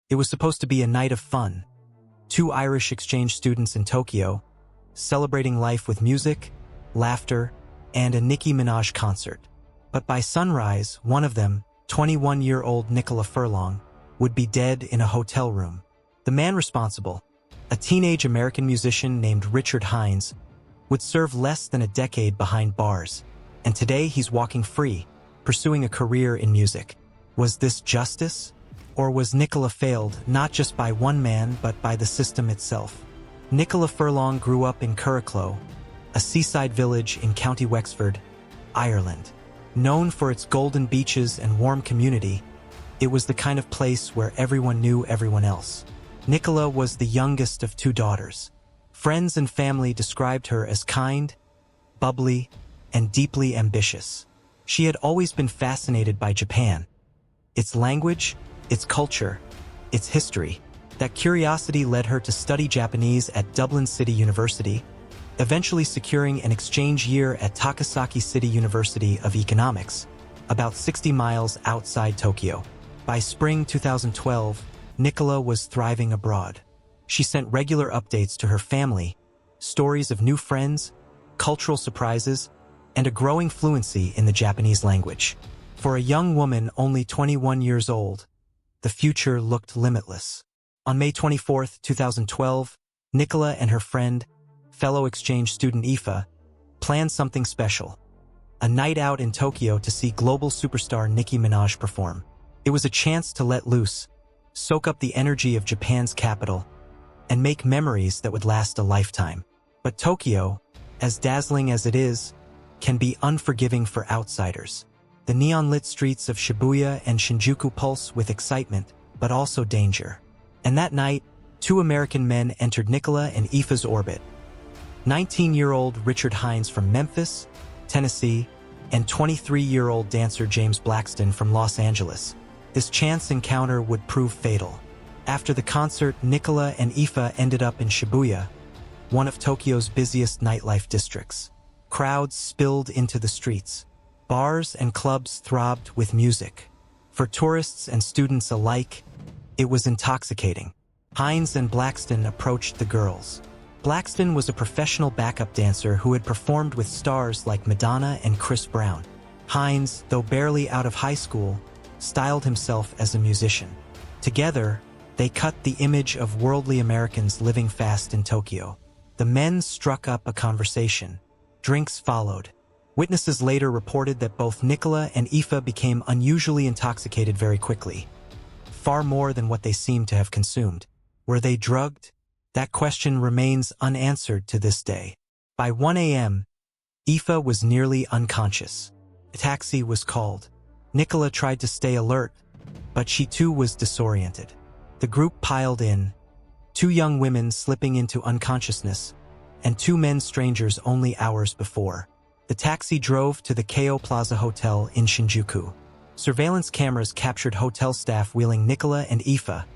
It was supposed to be a night of fun. Two Irish exchange students in Tokyo, celebrating life with music, laughter, and a Nicki Minaj concert. But by sunrise, one of them, 21-year-old Nicola Furlong, would be dead in a hotel room. The man responsible, a teenage American musician named Richard Hinds, would serve less than a decade behind bars, and today he's walking free, pursuing a career in music. Was this justice? Or was Nicola failed not just by one man but by the system itself? Nicola Furlong grew up in C.R.I.M.E, a seaside village in County Wexford, Ireland. Known for its golden beaches and warm community, it was the kind of place where everyone knew everyone else. Nicola was the youngest of two daughters. Friends and family described her as kind, bubbly, and deeply ambitious. She had always been fascinated by Japan, its language, its culture, its history. That curiosity led her to study Japanese at Dublin City University, eventually securing an exchange year at Takasaki City University of Economics, about 60 miles outside Tokyo. By spring 2012, Nicola was thriving abroad. She sent regular updates to her family, stories of new friends, cultural surprises, and a growing fluency in the Japanese language. For a young woman only 21 years old, the future looked limitless. On May 24, 2012, Nicola and her friend, fellow exchange student Aoife, planned something special. A night out in Tokyo to see global superstar Nicki Minaj perform. It was a chance to let loose, soak up the energy of Japan's capital, and make memories that would last a lifetime. But Tokyo, as dazzling as it is, can be unforgiving for outsiders. The neon-lit streets of Shibuya and Shinjuku pulse with excitement, but also danger. And that night, two American men entered Nicola and Aoife's orbit. 19-year-old Richard Hinds from Memphis, Tennessee, and 23-year-old dancer James Blackston from Los Angeles. This chance encounter would prove fatal. After the concert, Nicola and Aoife ended up in Shibuya, one of Tokyo's busiest nightlife districts. Crowds spilled into the streets. Bars and clubs throbbed with music. For tourists and students alike, it was intoxicating. Hinds and Blackston approached the girls. Blackston was a professional backup dancer who had performed with stars like Madonna and Chris Brown. Hinds, though barely out of high school, styled himself as a musician. Together, they cut the image of worldly Americans living fast in Tokyo. The men struck up a conversation. Drinks followed. Witnesses later reported that both Nicola and Aoife became unusually intoxicated very quickly. Far more than what they seemed to have consumed. Were they drugged? That question remains unanswered to this day. By 1 a.m., Aoife was nearly unconscious. A taxi was called. Nicola tried to stay alert, but she too was disoriented. The group piled in, two young women slipping into unconsciousness, and two men strangers only hours before. The taxi drove to the Keio Plaza Hotel in Shinjuku. Surveillance cameras captured hotel staff wheeling Nicola and Aoife,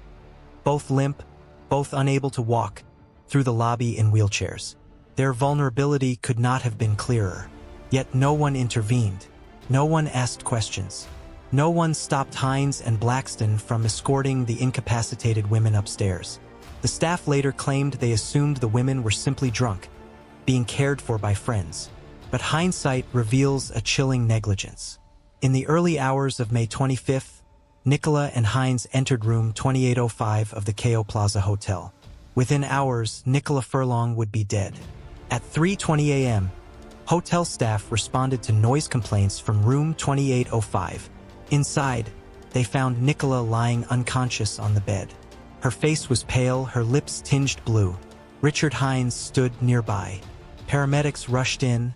both limp, both unable to walk, through the lobby in wheelchairs. Their vulnerability could not have been clearer. Yet no one intervened. No one asked questions. No one stopped Hinds and Blackston from escorting the incapacitated women upstairs. The staff later claimed they assumed the women were simply drunk, being cared for by friends. But hindsight reveals a chilling negligence. In the early hours of May 25th, Nicola and Hinds entered room 2805 of the Keio Plaza Hotel. Within hours, Nicola Furlong would be dead. At 3:20 a.m., hotel staff responded to noise complaints from room 2805. Inside, they found Nicola lying unconscious on the bed. Her face was pale, her lips tinged blue. Richard Hinds stood nearby. Paramedics rushed in,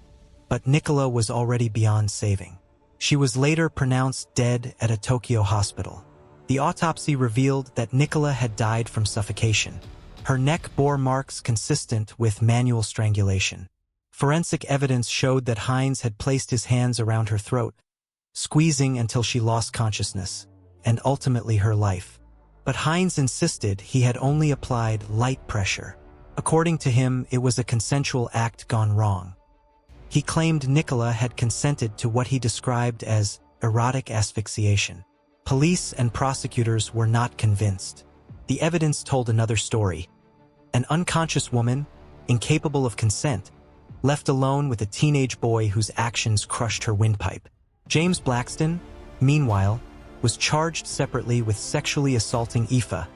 but Nicola was already beyond saving. She was later pronounced dead at a Tokyo hospital. The autopsy revealed that Nicola had died from suffocation. Her neck bore marks consistent with manual strangulation. Forensic evidence showed that Hinds had placed his hands around her throat, squeezing until she lost consciousness, and ultimately her life. But Hinds insisted he had only applied light pressure. According to him, it was a consensual act gone wrong. He claimed Nicola had consented to what he described as erotic asphyxiation. Police and prosecutors were not convinced. the evidence told another story. An unconscious woman, incapable of consent, left alone with a teenage boy whose actions crushed her windpipe. James Blackston, meanwhile, was charged separately with sexually assaulting Aoife,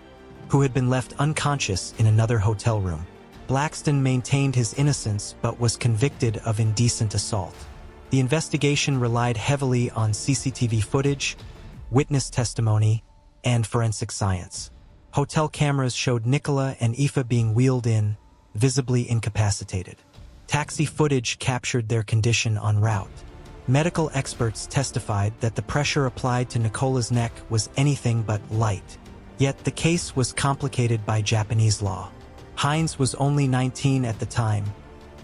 who had been left unconscious in another hotel room. Blackston maintained his innocence but was convicted of indecent assault. The investigation relied heavily on CCTV footage, witness testimony, and forensic science. Hotel cameras showed Nicola and Aoife being wheeled in, visibly incapacitated. Taxi footage captured their condition en route. Medical experts testified that the pressure applied to Nicola's neck was anything but light. Yet the case was complicated by Japanese law. Hinds was only 19 at the time,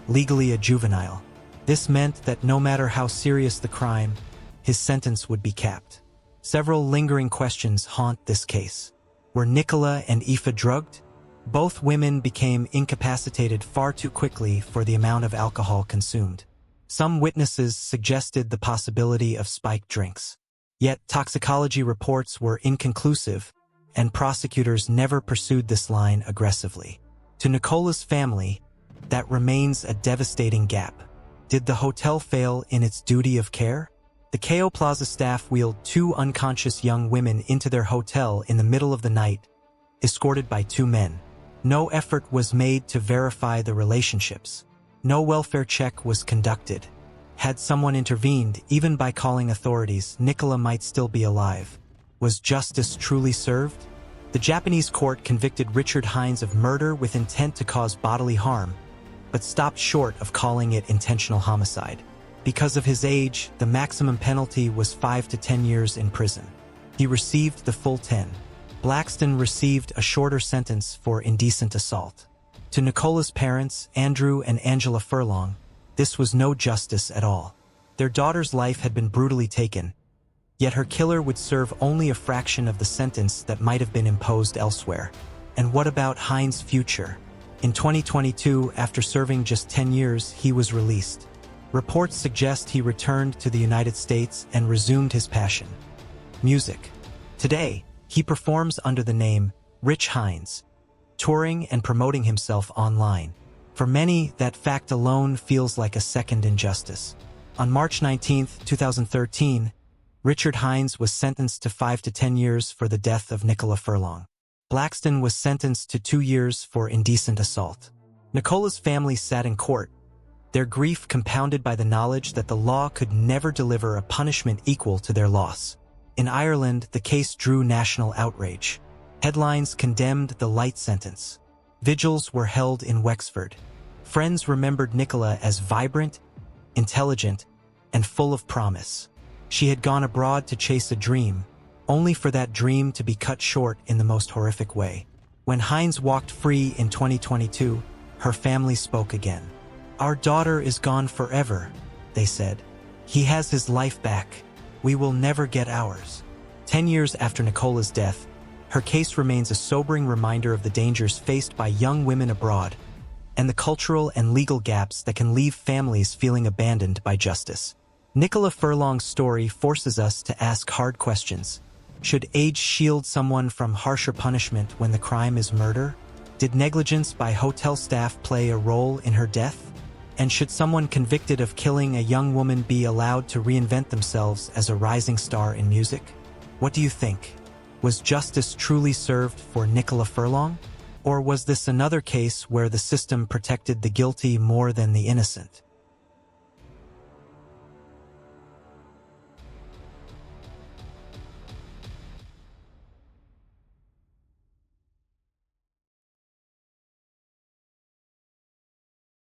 legally a juvenile. This meant that no matter how serious the crime, his sentence would be capped. Several lingering questions haunt this case. Were Nicola and Aoife drugged? Both women became incapacitated far too quickly for the amount of alcohol consumed. Some witnesses suggested the possibility of spiked drinks. Yet toxicology reports were inconclusive, and prosecutors never pursued this line aggressively. To Nicola's family, that remains a devastating gap. Did the hotel fail in its duty of care? The KO Plaza staff wheeled two unconscious young women into their hotel in the middle of the night, escorted by two men. No effort was made to verify the relationships. No welfare check was conducted. Had someone intervened, even by calling authorities, Nicola might still be alive. Was justice truly served? The Japanese court convicted Richard Hinds of murder with intent to cause bodily harm, but stopped short of calling it intentional homicide. Because of his age, the maximum penalty was 5 to 10 years in prison. He received the full 10. Blackston received a shorter sentence for indecent assault. To Nicola's parents, Andrew and Angela Furlong, this was no justice at all. Their daughter's life had been brutally taken, yet her killer would serve only a fraction of the sentence that might have been imposed elsewhere. And what about Hinds' future? In 2022, after serving just 10 years, he was released. Reports suggest he returned to the United States and resumed his passion: music. Today, he performs under the name Rich Hinds, touring and promoting himself online. For many, that fact alone feels like a second injustice. On March 19, 2013, Richard Hinds was sentenced to 5 to 10 years for the death of Nicola Furlong. Blackston was sentenced to 2 years for indecent assault. Nicola's family sat in court, their grief compounded by the knowledge that the law could never deliver a punishment equal to their loss. In Ireland, the case drew national outrage. Headlines condemned the light sentence. Vigils were held in Wexford. Friends remembered Nicola as vibrant, intelligent, and full of promise. She had gone abroad to chase a dream, only for that dream to be cut short in the most horrific way. When Hinds walked free in 2022, her family spoke again. "Our daughter is gone forever," they said. "He has his life back. We will never get ours." 10 years after Nicola's death, her case remains a sobering reminder of the dangers faced by young women abroad and the cultural and legal gaps that can leave families feeling abandoned by justice. Nicola Furlong's story forces us to ask hard questions. Should age shield someone from harsher punishment when the crime is murder? Did negligence by hotel staff play a role in her death? And should someone convicted of killing a young woman be allowed to reinvent themselves as a rising star in music? What do you think? Was justice truly served for Nicola Furlong? Or was this another case where the system protected the guilty more than the innocent?